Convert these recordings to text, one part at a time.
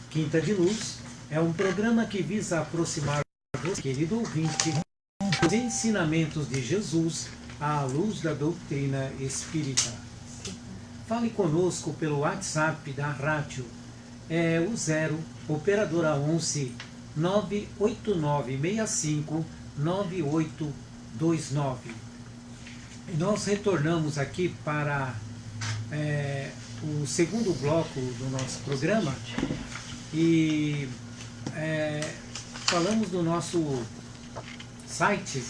Quinta de Luz é um programa que visa aproximar você, querido ouvinte, dos ensinamentos de Jesus à luz da doutrina espírita. Fale conosco pelo WhatsApp da rádio, o 0 operadora 11 98965 9829. E nós retornamos aqui para o segundo bloco do nosso programa e falamos do nosso site.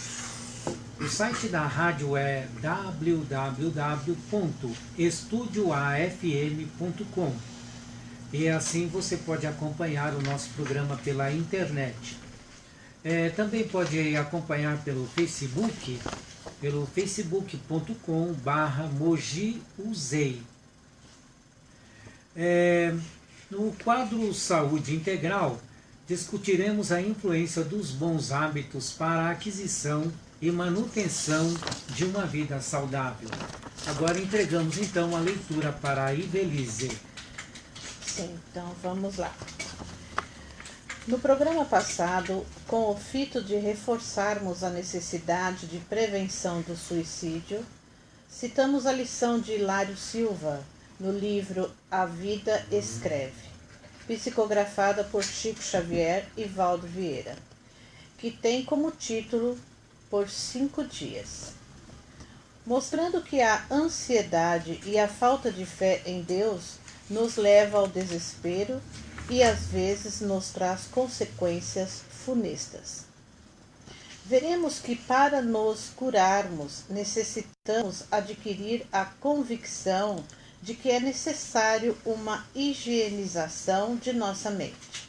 O site da rádio é www.estudioafm.com e assim você pode acompanhar o nosso programa pela internet. Também pode acompanhar pelo Facebook, pelo facebook.com/mojiuzei. No quadro Saúde Integral, discutiremos a influência dos bons hábitos para a aquisição e manutenção de uma vida saudável. Agora entregamos então a leitura para a Ivelise. Sim, então vamos lá. No programa passado, com o fito de reforçarmos a necessidade de prevenção do suicídio, citamos a lição de Hilário Silva, no livro A Vida Escreve, psicografada por Chico Xavier e Valdo Vieira, que tem como título Por 5 Dias. Mostrando que a ansiedade e a falta de fé em Deus nos leva ao desespero e às vezes nos traz consequências funestas. Veremos que para nos curarmos necessitamos adquirir a convicção de que é necessário uma higienização de nossa mente,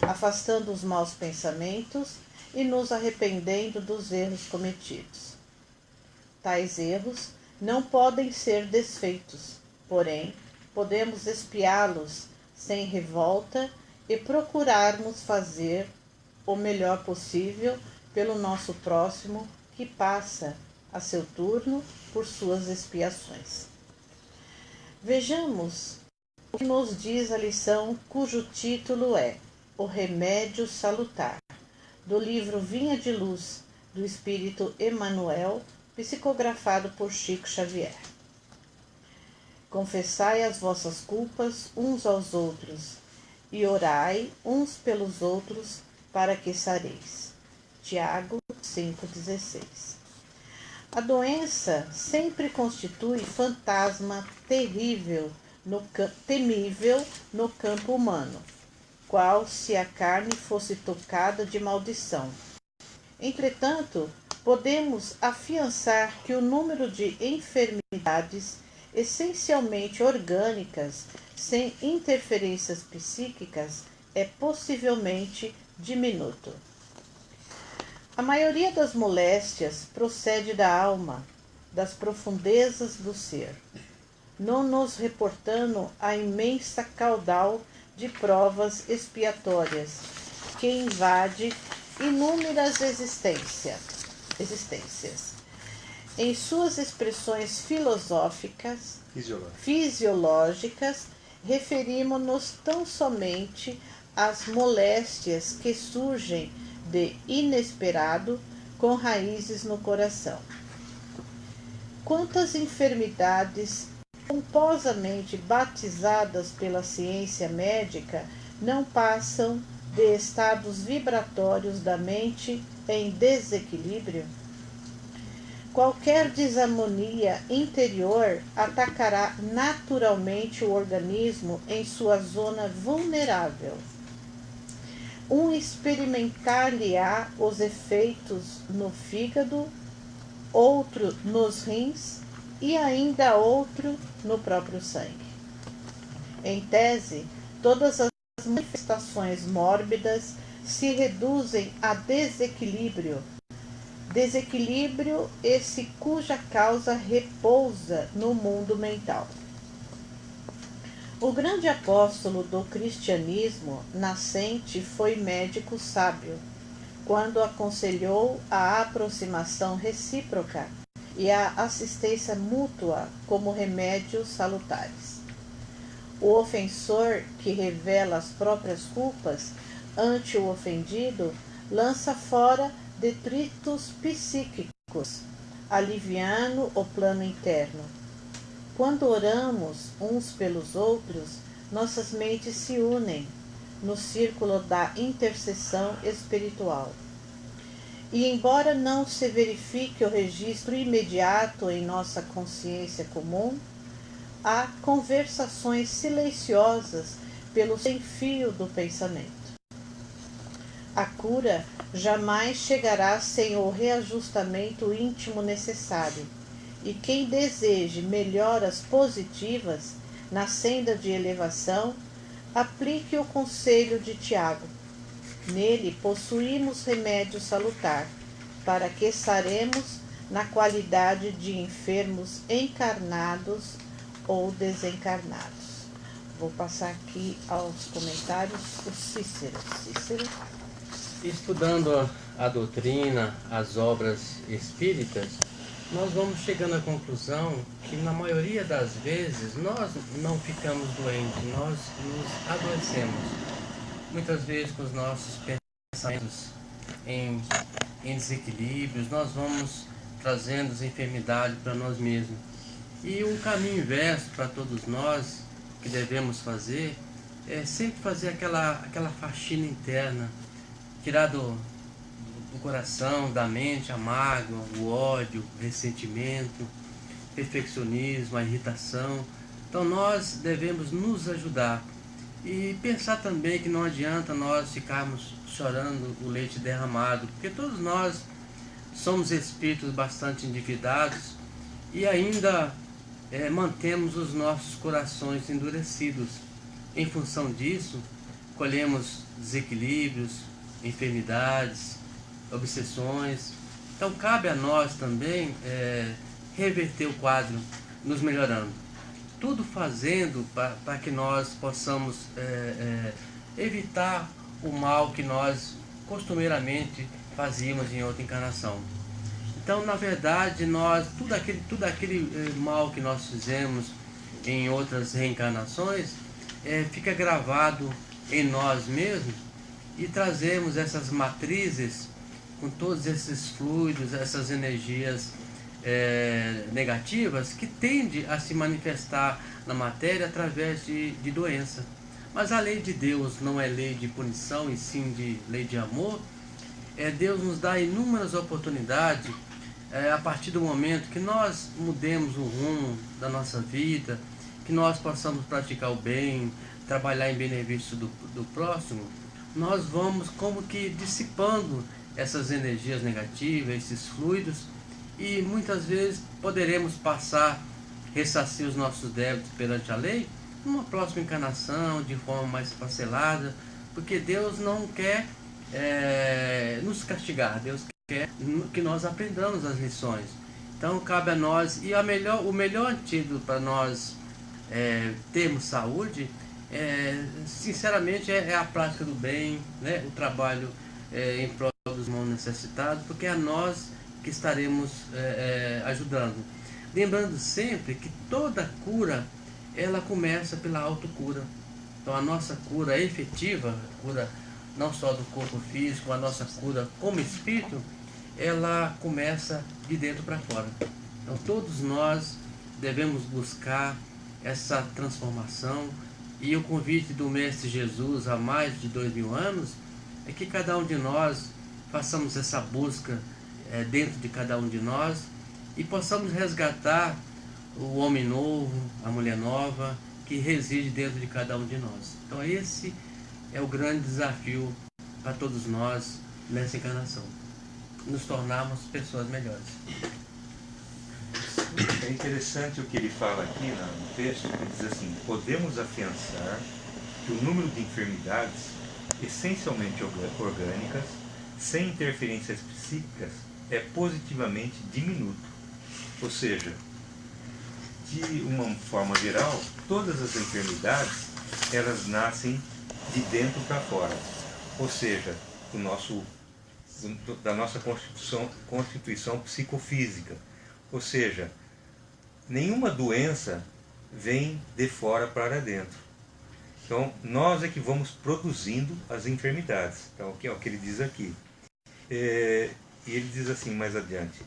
afastando os maus pensamentos e nos arrependendo dos erros cometidos. Tais erros não podem ser desfeitos, porém, podemos expiá-los sem revolta e procurarmos fazer o melhor possível pelo nosso próximo que passa a seu turno por suas expiações. Vejamos o que nos diz a lição cujo título é O Remédio Salutar, do livro Vinha de Luz, do Espírito Emmanuel, psicografado por Chico Xavier. Confessai as vossas culpas uns aos outros, e orai uns pelos outros, para que sareis. Tiago 5,16. A doença sempre constitui fantasma temível no campo humano, qual se a carne fosse tocada de maldição. Entretanto, podemos afiançar que o número de enfermidades essencialmente orgânicas, sem interferências psíquicas, é possivelmente diminuto. A maioria das moléstias procede da alma, das profundezas do ser, não nos reportando a imensa caudal de provas expiatórias que invade inúmeras existências. Em suas expressões fisiológicas, referimos-nos tão somente às moléstias que surgem de inesperado com raízes no coração. Quantas enfermidades pomposamente batizadas pela ciência médica não passam de estados vibratórios da mente em desequilíbrio? Qualquer desarmonia interior atacará naturalmente o organismo em sua zona vulnerável. Experimentar-lhe-á os efeitos no fígado, outro nos rins e ainda outro no próprio sangue. Em tese, todas as manifestações mórbidas se reduzem a desequilíbrio esse cuja causa repousa no mundo mental. O grande apóstolo do cristianismo nascente foi médico sábio, quando aconselhou a aproximação recíproca e a assistência mútua como remédios salutares. O ofensor, que revela as próprias culpas ante o ofendido, lança fora detritos psíquicos, aliviando o plano interno. Quando oramos uns pelos outros, nossas mentes se unem no círculo da intercessão espiritual. E embora não se verifique o registro imediato em nossa consciência comum, há conversações silenciosas pelo sem-fio do pensamento. A cura jamais chegará sem o reajustamento íntimo necessário, e quem deseje melhoras positivas na senda de elevação, aplique o conselho de Tiago. Nele possuímos remédio salutar, para que estaremos na qualidade de enfermos encarnados ou desencarnados. Vou passar aqui aos comentários o Cícero. Cícero. Estudando a doutrina, as obras espíritas, nós vamos chegando à conclusão que na maioria das vezes nós não ficamos doentes, nós nos adoecemos. Muitas vezes com os nossos pensamentos em desequilíbrios, nós vamos trazendo as enfermidades para nós mesmos. E o caminho inverso para todos nós que devemos fazer é sempre fazer aquela faxina interna, tirar do coração, da mente a mágoa, o ódio, o ressentimento, o perfeccionismo, a irritação. Então nós devemos nos ajudar e pensar também que não adianta nós ficarmos chorando o leite derramado, porque todos nós somos espíritos bastante endividados e ainda mantemos os nossos corações endurecidos. Em função disso, colhemos desequilíbrios, enfermidades, obsessões. Então cabe a nós também reverter o quadro, nos melhorando. Tudo fazendo para que nós possamos evitar o mal que nós costumeiramente fazíamos em outra encarnação. Então, na verdade, tudo aquele mal que nós fizemos em outras reencarnações fica gravado em nós mesmos e trazemos essas matrizes com todos esses fluidos, essas energias negativas que tendem a se manifestar na matéria através de doença. Mas a lei de Deus não é lei de punição, e sim de lei de amor. Deus nos dá inúmeras oportunidades a partir do momento que nós mudemos o rumo da nossa vida, que nós possamos praticar o bem, trabalhar em benefício do próximo. Nós vamos como que dissipando essas energias negativas, esses fluidos, e muitas vezes poderemos ressarcir os nossos débitos perante a lei numa próxima encarnação, de forma mais parcelada, porque Deus não quer nos castigar, Deus quer que nós aprendamos as lições. Então cabe a nós, e o melhor antídoto para nós termos saúde, sinceramente, é a prática do bem, né? O trabalho em prol dos irmãos necessitados, porque é a nós que estaremos ajudando. Lembrando sempre que toda cura, ela começa pela autocura. Então a nossa cura efetiva, cura não só do corpo físico, a nossa cura como espírito, ela começa de dentro para fora. Então todos nós devemos buscar essa transformação, e o convite do Mestre Jesus há mais de 2000 anos é que cada um de nós façamos essa busca dentro de cada um de nós e possamos resgatar o homem novo, a mulher nova que reside dentro de cada um de nós. Então esse é o grande desafio para todos nós nessa encarnação, nos tornarmos pessoas melhores. É interessante o que ele fala aqui no texto, que diz assim: podemos afiançar que o número de enfermidades essencialmente orgânicas, sem interferências psíquicas, é positivamente diminuto. Ou seja, de uma forma geral, todas as enfermidades, elas nascem de dentro para fora. Ou seja, da nossa constituição psicofísica. Ou seja, nenhuma doença vem de fora para dentro. Então, nós é que vamos produzindo as enfermidades. Então, é o que ele diz aqui. E ele diz assim mais adiante: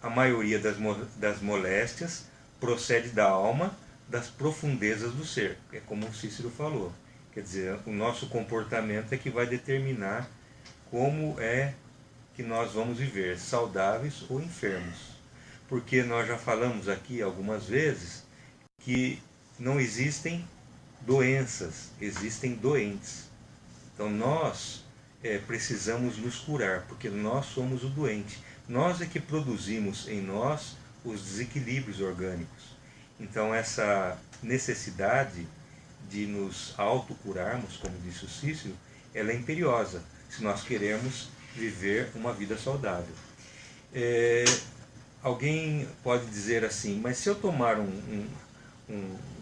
a maioria das moléstias procede da alma, das profundezas do ser. É como o Cícero falou. Quer dizer, o nosso comportamento é que vai determinar como é que nós vamos viver, saudáveis ou enfermos. Porque nós já falamos aqui algumas vezes que não existem doenças, existem doentes. Então nós precisamos nos curar, porque nós somos o doente. Nós é que produzimos em nós os desequilíbrios orgânicos. Então essa necessidade de nos autocurarmos, como disse o Cícero, ela é imperiosa, se nós queremos viver uma vida saudável. Alguém pode dizer assim, mas se eu tomar um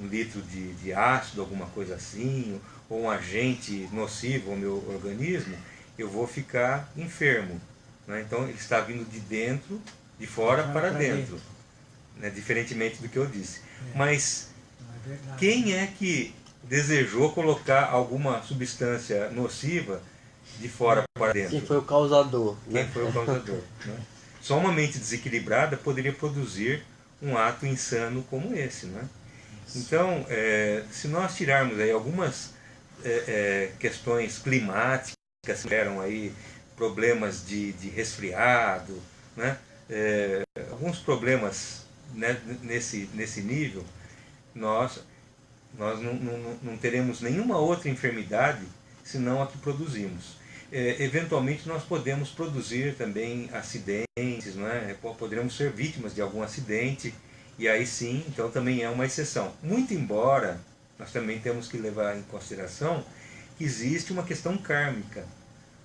litro de ácido, alguma coisa assim, ou um agente nocivo ao meu organismo, eu vou ficar enfermo. Né? Então ele está vindo de dentro, de fora para dentro. Né? Diferentemente do que eu disse. Mas quem é que desejou colocar alguma substância nociva de fora para dentro? Quem foi o causador? Quem foi o causador? Né? Só uma mente desequilibrada poderia produzir um ato insano como esse. Né? Então, se nós tirarmos aí algumas questões climáticas, que eram aí problemas de resfriado, né? Alguns problemas, né, nesse nível, nós não teremos nenhuma outra enfermidade senão a que produzimos. Eventualmente nós podemos produzir também acidentes, né? Poderemos ser vítimas de algum acidente, e aí sim, então também é uma exceção. Muito embora nós também temos que levar em consideração que existe uma questão kármica.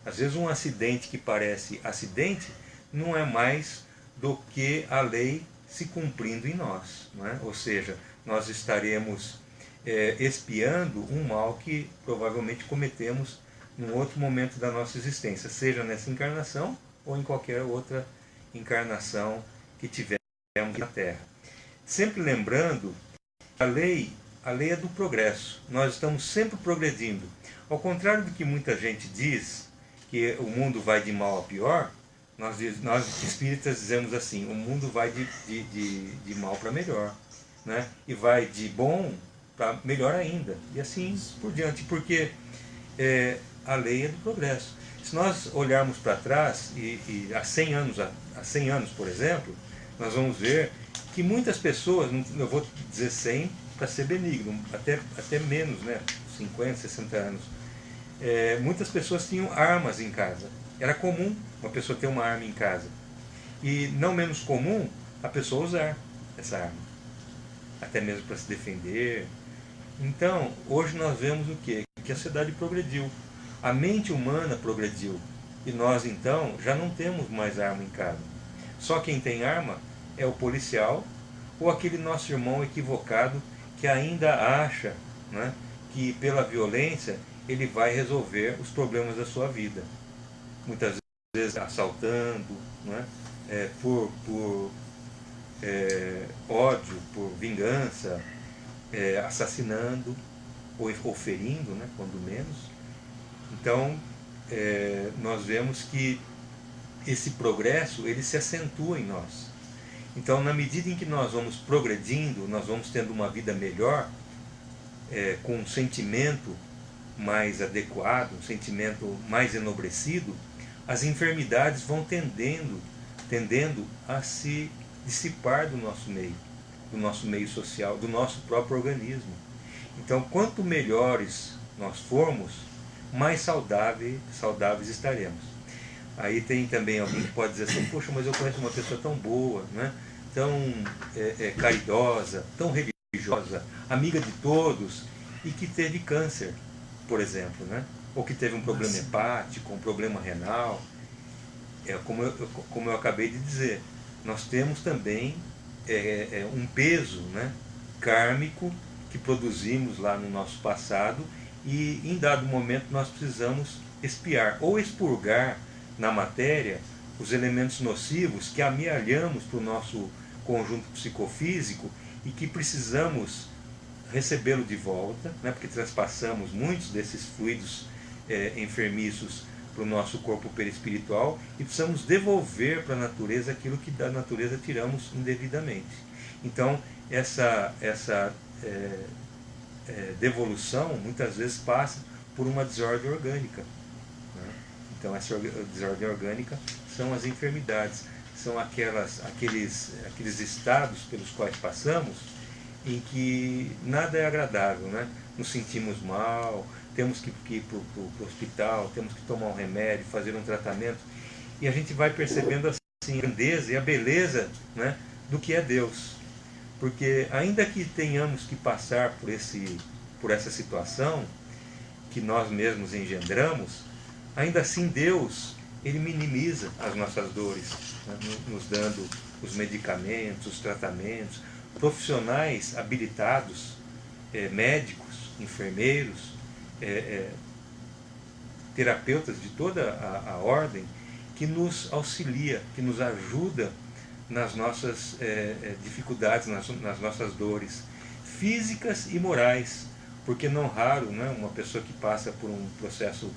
Às vezes um acidente que parece acidente não é mais do que a lei se cumprindo em nós. Não é? Ou seja, nós estaremos expiando um mal que provavelmente cometemos num outro momento da nossa existência, seja nessa encarnação ou em qualquer outra encarnação que tivermos na Terra. Sempre lembrando, a lei é do progresso. Nós estamos sempre progredindo. Ao contrário do que muita gente diz, que o mundo vai de mal a pior, nós espíritas dizemos assim, o mundo vai de mal para melhor, né? E vai de bom para melhor ainda, e assim por diante, porque a lei é do progresso. Se nós olharmos para trás, e há 100 anos, por exemplo, nós vamos ver que muitas pessoas, eu vou dizer 100 para ser benigno, até menos, né? 50, 60 anos, muitas pessoas tinham armas em casa. Era comum uma pessoa ter uma arma em casa. E não menos comum a pessoa usar essa arma, até mesmo para se defender. Então, hoje nós vemos o quê? Que a sociedade progrediu. A mente humana progrediu. E nós, então, já não temos mais arma em casa. Só quem tem arma é o policial ou aquele nosso irmão equivocado que ainda acha, né, que pela violência ele vai resolver os problemas da sua vida. Muitas vezes assaltando, né, por ódio, por vingança, assassinando ou ferindo, né, quando menos. Então, nós vemos que esse progresso ele se acentua em nós. Então, na medida em que nós vamos progredindo, nós vamos tendo uma vida melhor, com um sentimento mais adequado, um sentimento mais enobrecido, as enfermidades vão tendendo a se dissipar do nosso meio social, do nosso próprio organismo. Então, quanto melhores nós formos, mais saudáveis estaremos. Aí tem também alguém que pode dizer assim, poxa, mas eu conheço uma pessoa tão boa, né? Tão caridosa, tão religiosa, amiga de todos, e que teve câncer, por exemplo, né? Ou que teve um problema hepático, um problema renal. Como eu acabei de dizer, nós temos também um peso, né, kármico que produzimos lá no nosso passado, e em dado momento nós precisamos expiar ou expurgar na matéria os elementos nocivos que amealhamos para o nosso conjunto psicofísico e que precisamos recebê-lo de volta, né, porque transpassamos muitos desses fluidos enfermiços para o nosso corpo perispiritual e precisamos devolver para a natureza aquilo que da natureza tiramos indevidamente. Então, essa devolução muitas vezes passa por uma desordem orgânica, né? Então, essa desordem orgânica são as enfermidades, são aqueles estados pelos quais passamos em que nada é agradável, né? Nos sentimos mal, temos que ir para o hospital, temos que tomar um remédio, fazer um tratamento, e a gente vai percebendo assim, a grandeza e a beleza, né, do que é Deus. Porque ainda que tenhamos que passar por essa situação que nós mesmos engendramos, ainda assim Deus, Ele minimiza as nossas dores, né, nos dando os medicamentos, os tratamentos, profissionais habilitados, médicos, enfermeiros, terapeutas de toda a ordem, que nos auxilia, que nos ajuda nas nossas dificuldades, nas nossas dores físicas e morais, porque não raro, né, uma pessoa que passa por um processo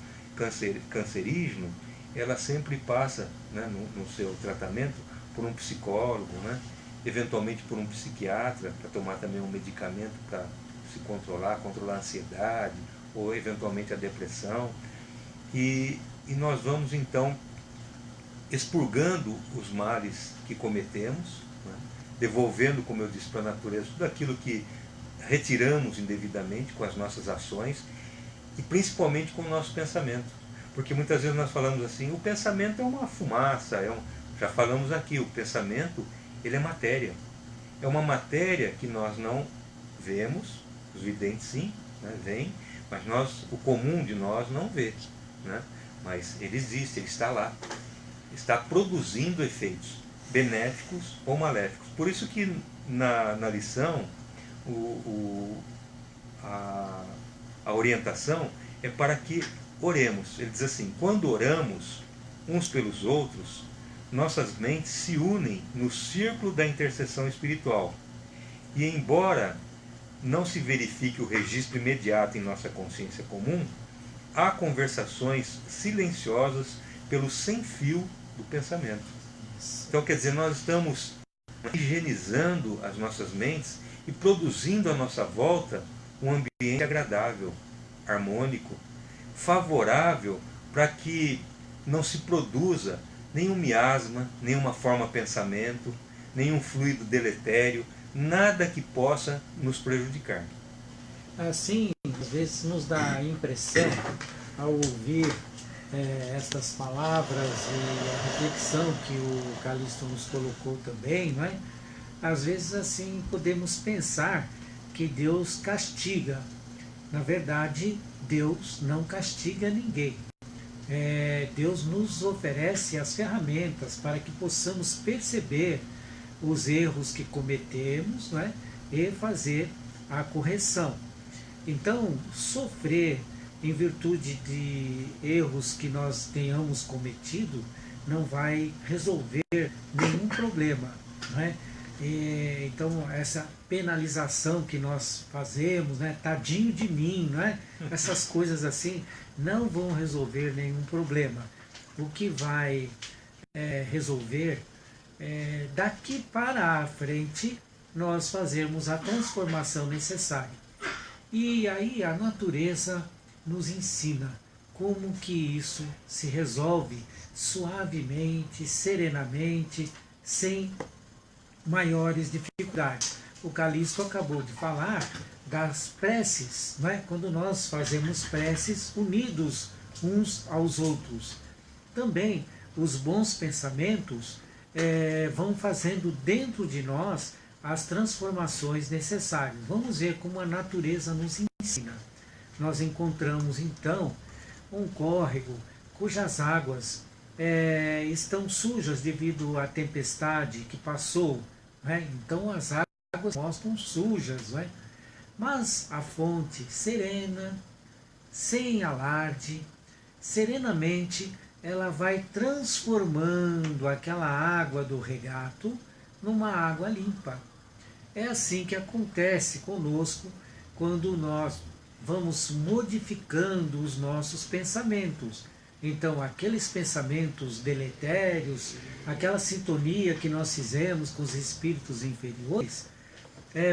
cancerígeno, ela sempre passa, né, no seu tratamento por um psicólogo, né, eventualmente por um psiquiatra, para tomar também um medicamento para se controlar a ansiedade, ou eventualmente a depressão, e nós vamos então expurgando os males que cometemos, né? Devolvendo, como eu disse, para a natureza tudo aquilo que retiramos indevidamente com as nossas ações e principalmente com o nosso pensamento, porque muitas vezes nós falamos assim, o pensamento é uma fumaça, já falamos aqui, o pensamento ele é matéria, é uma matéria que nós não vemos, os videntes sim, né, veem, mas o comum de nós não vê, né? Mas ele existe, ele está lá, está produzindo efeitos benéficos ou maléficos. Por isso que na lição a orientação é para que oremos. Ele diz assim, quando oramos uns pelos outros, nossas mentes se unem no círculo da intercessão espiritual. E embora não se verifique o registro imediato em nossa consciência comum, há conversações silenciosas pelo sem-fio do pensamento. Então, quer dizer, nós estamos higienizando as nossas mentes e produzindo à nossa volta um ambiente agradável, harmônico, favorável para que não se produza nenhum miasma, nenhuma forma-pensamento, nenhum fluido deletério, nada que possa nos prejudicar. Assim, às vezes nos dá a impressão, ao ouvir estas palavras e a reflexão que o Calixto nos colocou também, não é? Às vezes assim podemos pensar que Deus castiga. Na verdade, Deus não castiga ninguém. Deus nos oferece as ferramentas para que possamos perceber os erros que cometemos, não é? E fazer a correção. Então, sofrer em virtude de erros que nós tenhamos cometido não vai resolver nenhum problema, não é? Então, essa penalização que nós fazemos, né? Tadinho de mim, não é? Essas coisas assim não vão resolver nenhum problema. O que vai resolver daqui para a frente nós fazermos a transformação necessária. E aí a natureza nos ensina como que isso se resolve suavemente, serenamente, sem maiores dificuldades. O Calixto acabou de falar das preces, não é? Quando nós fazemos preces unidos uns aos outros. Também os bons pensamentos vão fazendo dentro de nós as transformações necessárias. Vamos ver como a natureza nos ensina. Nós encontramos então um córrego cujas águas estão sujas devido à tempestade que passou, né? Então as águas mostram sujas, né? Mas a fonte serena, sem alarde, serenamente ela vai transformando aquela água do regato numa água limpa. É assim que acontece conosco quando nós vamos modificando os nossos pensamentos. Então, aqueles pensamentos deletérios, aquela sintonia que nós fizemos com os espíritos inferiores,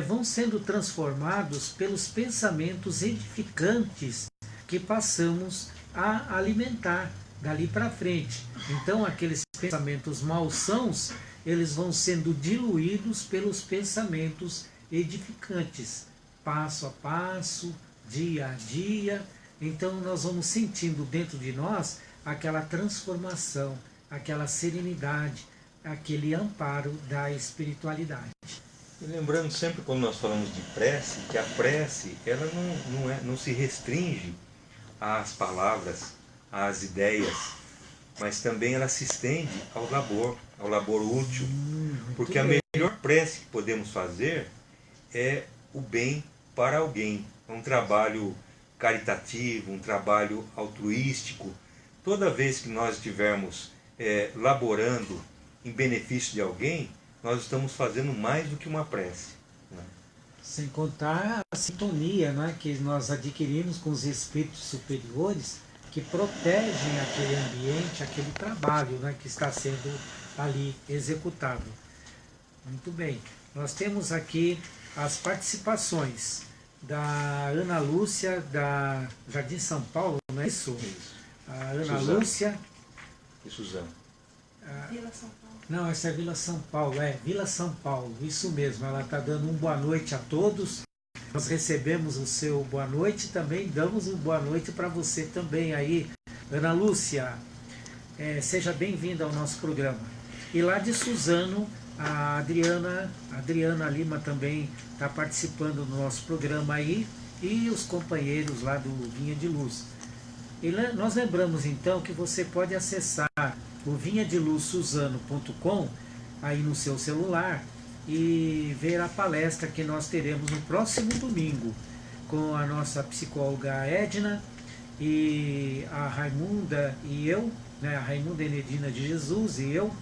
vão sendo transformados pelos pensamentos edificantes que passamos a alimentar dali para frente. Então, aqueles pensamentos malsãos, eles vão sendo diluídos pelos pensamentos edificantes, passo a passo, dia a dia. Então nós vamos sentindo dentro de nós aquela transformação, aquela serenidade, aquele amparo da espiritualidade. E lembrando sempre, quando nós falamos de prece, que a prece ela não se restringe às palavras, às ideias, mas também ela se estende ao labor útil. Porque a melhor prece que podemos fazer é o bem para alguém. É um trabalho caritativo, um trabalho altruístico. Toda vez que nós estivermos laborando em benefício de alguém, nós estamos fazendo mais do que uma prece. Né? Sem contar a sintonia, né, que nós adquirimos com os espíritos superiores, que protegem aquele ambiente, aquele trabalho, né, que está sendo ali executado. Muito bem. Nós temos aqui as participações da Ana Lúcia, da Jardim São Paulo, não é isso? A Ana Suzana. Lúcia. E Suzana. Vila São Paulo. Não, essa é Vila São Paulo, Vila São Paulo, isso mesmo. Ela está dando um boa noite a todos. Nós recebemos o seu boa noite e também damos um boa noite para você também aí, Ana Lúcia. Seja bem-vinda ao nosso programa. E lá de Suzano, a Adriana Lima também está participando do nosso programa aí, e os companheiros lá do Vinha de Luz. E nós lembramos então que você pode acessar o vinhadeluzsuzano.com aí no seu celular e ver a palestra que nós teremos no próximo domingo com a nossa psicóloga Edna e a Raimunda e eu, né, a Raimunda Enedina de Jesus e eu,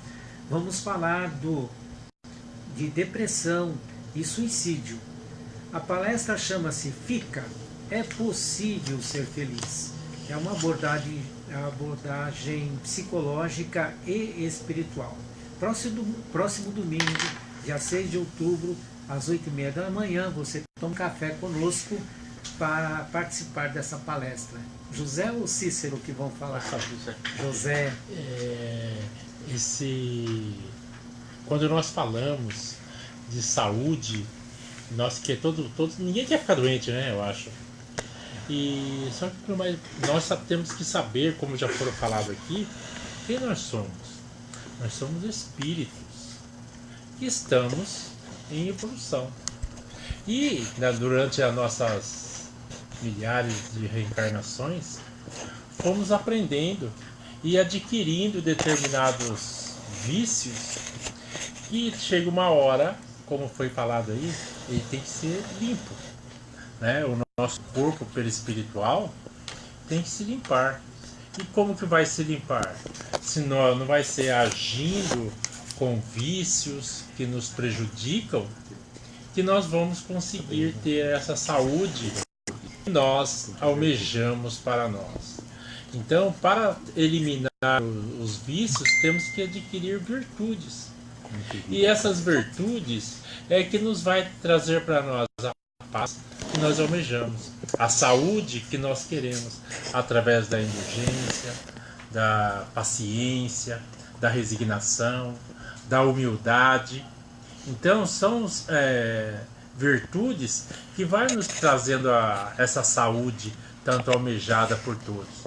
vamos falar de depressão e suicídio. A palestra chama-se Fica, é possível ser feliz. É uma abordagem psicológica e espiritual. Próximo domingo, dia 6 de outubro, às 8h30 da manhã, você toma um café conosco para participar dessa palestra. José ou Cícero que vão falar? José. Quando nós falamos de saúde, ninguém quer ficar doente, né? Eu acho. E só que nós temos que saber, como já foram falado aqui, quem nós somos. Nós somos espíritos que estamos em evolução. E durante as nossas milhares de reencarnações, fomos aprendendo e adquirindo determinados vícios que chega uma hora, como foi falado aí, ele tem que ser limpo, né? O nosso corpo perispiritual tem que se limpar. E como que vai se limpar? Se não vai ser agindo com vícios que nos prejudicam, que nós vamos conseguir ter essa saúde que nós almejamos para nós. Então, para eliminar os vícios, temos que adquirir virtudes. E essas virtudes é que nos vai trazer para nós a paz que nós almejamos, a saúde que nós queremos, através da indulgência, da paciência, da resignação, da humildade. Então são virtudes que vai nos trazendo essa saúde tanto almejada por todos.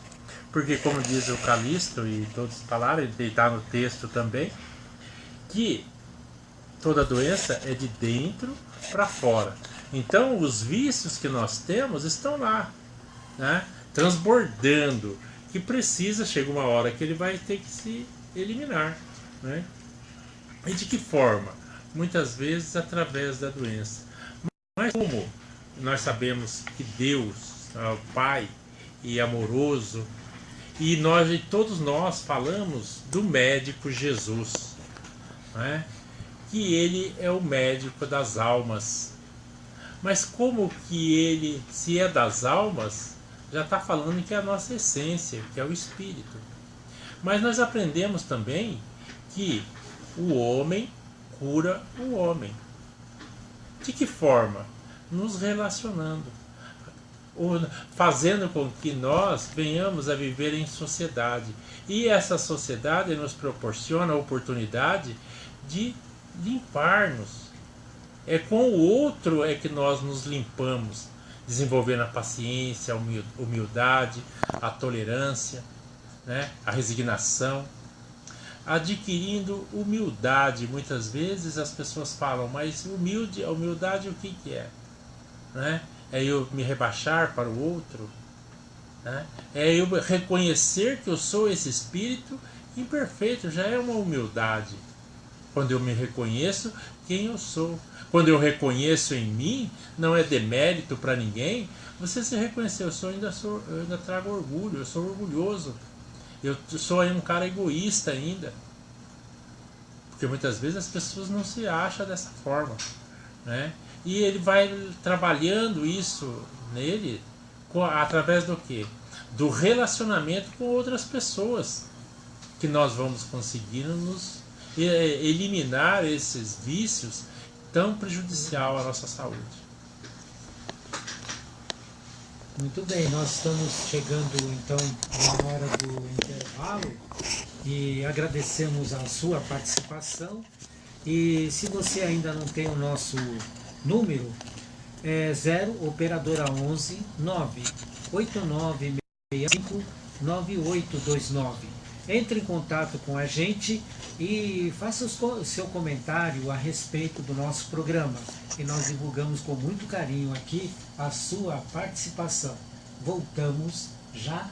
Porque, como diz o Calixto, e todos falaram, e está no texto também, que toda doença é de dentro para fora. Então os vícios que nós temos estão lá, né, transbordando, que chega uma hora que ele vai ter que se eliminar, né? E de que forma? Muitas vezes através da doença. Mas como nós sabemos que Deus é o Pai e amoroso, e todos nós falamos do médico Jesus, né? Que ele é o médico das almas. Mas como que ele, se é das almas, já está falando que é a nossa essência, que é o espírito. Mas nós aprendemos também que o homem cura o homem. De que forma? Nos relacionando, fazendo com que nós venhamos a viver em sociedade. E essa sociedade nos proporciona a oportunidade de limpar-nos. É com o outro é que nós nos limpamos, desenvolvendo a paciência, a humildade, a tolerância, né? A resignação, adquirindo humildade. Muitas vezes as pessoas falam, mas humildade o que é? Né? É eu me rebaixar para o outro? Né? É eu reconhecer que eu sou esse espírito imperfeito, já é uma humildade. Quando eu me reconheço quem eu sou. Quando eu reconheço em mim, não é demérito para ninguém, você se reconhecer, eu ainda trago orgulho, eu sou orgulhoso. Eu sou aí um cara egoísta ainda. Porque muitas vezes as pessoas não se acham dessa forma. Né? E ele vai trabalhando isso nele através do quê? Do relacionamento com outras pessoas. Que nós vamos conseguindo nos eliminar esses vícios tão prejudicial à nossa saúde. Muito bem, nós estamos chegando então na hora do intervalo e agradecemos a sua participação. E se você ainda não tem o nosso número, é 0 operadora 11 98965 9829. Entre em contato com a gente e faça o seu comentário a respeito do nosso programa, que nós divulgamos com muito carinho aqui a sua participação. Voltamos já